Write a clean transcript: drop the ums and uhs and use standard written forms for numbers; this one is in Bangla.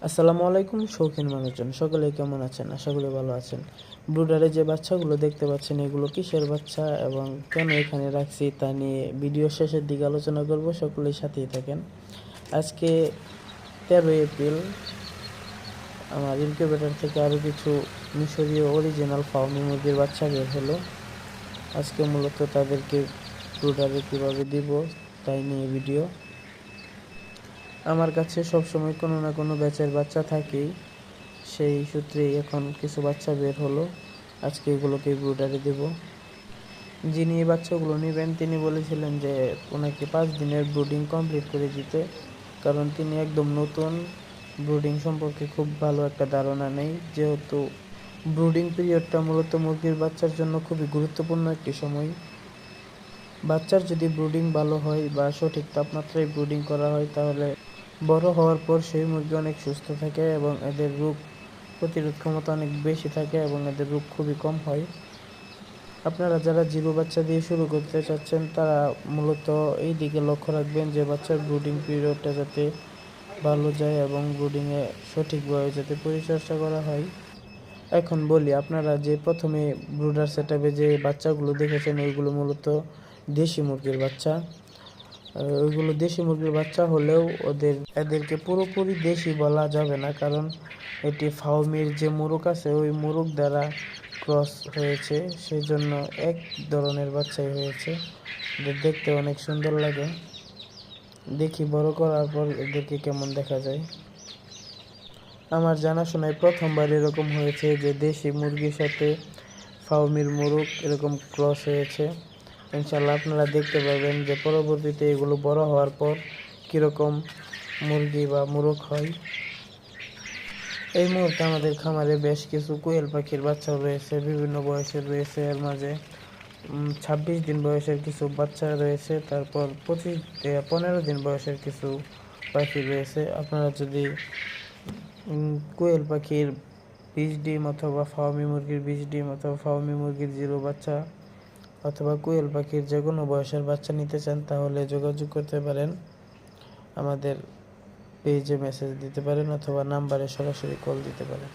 আসসালামু আলাইকুম শৌখিন মানুষজন, সকলে কেমন আছেন? আশা করি ভালো আছেন। ব্রুডারে যে বাচ্চাগুলো দেখতে পাচ্ছেন, এগুলো কিসের বাচ্চা এবং কেন এখানে রাখছি তা নিয়ে ভিডিও শেষের দিকে আলোচনা করব। সকলেই সাথেই থাকেন। আজকে 13 এপ্রিল আমার ইনকিউবেটর থেকে আরও কিছু মিশরীয় অরিজিনাল ফার্মি মুরগির বাচ্চা বের হলো। আজকে মূলত তাদেরকে ব্রুডারে কীভাবে দিব তাই নিয়ে ভিডিও। আমার কাছে সবসময় কোনো না কোনো ব্যাচের বাচ্চা থাকেই, সেই সূত্রেই এখন কিছু বাচ্চা বের হলো। আজকে এগুলোকে ব্রুডারে দেব। যিনি এই বাচ্চাগুলো নেবেন তিনি বলেছিলেন যে ওনাকে 5 দিনের ব্রুডিং কমপ্লিট করে দিতে, কারণ তিনি একদম নতুন, ব্রুডিং সম্পর্কে খুব ভালো একটা ধারণা নেই। যেহেতু ব্রুডিং পিরিয়ডটা মূলত মুরগির বাচ্চার জন্য খুবই গুরুত্বপূর্ণ একটি সময়। বাচ্চার যদি ব্রুডিং ভালো হয় বা সঠিক তাপমাত্রায় ব্রুডিং করা হয়, তাহলে বড় হওয়ার পর সেই মুরগি অনেক সুস্থ থাকে এবং এদের রোগ প্রতিরোধ ক্ষমতা অনেক বেশি থাকে এবং এদের রোগ খুবই কম হয়। আপনারা যারা জিরো বাচ্চা দিয়ে শুরু করতে চাচ্ছেন, তারা মূলত এই দিকে লক্ষ্য রাখবেন যে বাচ্চার ব্রুডিং পিরিয়ডটা যাতে ভালো যায় এবং ব্রুডিংয়ে সঠিকভাবে যাতে পরিচর্যা করা হয়। এখন বলি, আপনারা যে প্রথমে ব্রুডার সেটআপে যে বাচ্চাগুলো দেখেছেন, ওইগুলো মূলত দেশি মুরগির বাচ্চা। ওইগুলো দেশি মুরগির বাচ্চা হলেও এদেরকে পুরোপুরি দেশি বলা যাবে না, কারণ এটি ফার্মির যে মুরগ আছে ওই মুরগ দ্বারা ক্রস হয়েছে, সেই জন্য এক ধরনের বাচ্চাই হয়েছে। এদের দেখতে অনেক সুন্দর লাগে। দেখি বড় করার পর এদেরকে কেমন দেখা যায়। আমার জানাশোনায় প্রথমবার এরকম হয়েছে যে দেশি মুরগির সাথে ফার্মির মুরগ এরকম ক্রস হয়েছে। ইনশাল্লাহ আপনারা দেখতে পাবেন যে পরবর্তীতে এগুলো বড় হওয়ার পর কীরকম মুরগি বা মুরগ হয়। এই মুহূর্তে আমাদের খামারে বেশ কিছু কোয়েল পাখির বাচ্চা রয়েছে, বিভিন্ন বয়সের রয়েছে। এর মাঝে 26 দিন বয়সের কিছু বাচ্চা রয়েছে, তারপর 15 দিন বয়সের কিছু পাখি রয়েছে। আপনারা যদি কোয়েল পাখির 20 ডিম অথবা ফার্মি মুরগির 20 ডিম অথবা ফার্মি মুরগির জিরো বাচ্চা অথবা কোয়েল পাখির যে কোনো বয়সের বাচ্চা নিতে চান, তাহলে যোগাযোগ করতে পারেন। আমাদের পেজে মেসেজ দিতে পারেন অথবা নাম্বারে সরাসরি কল দিতে পারেন।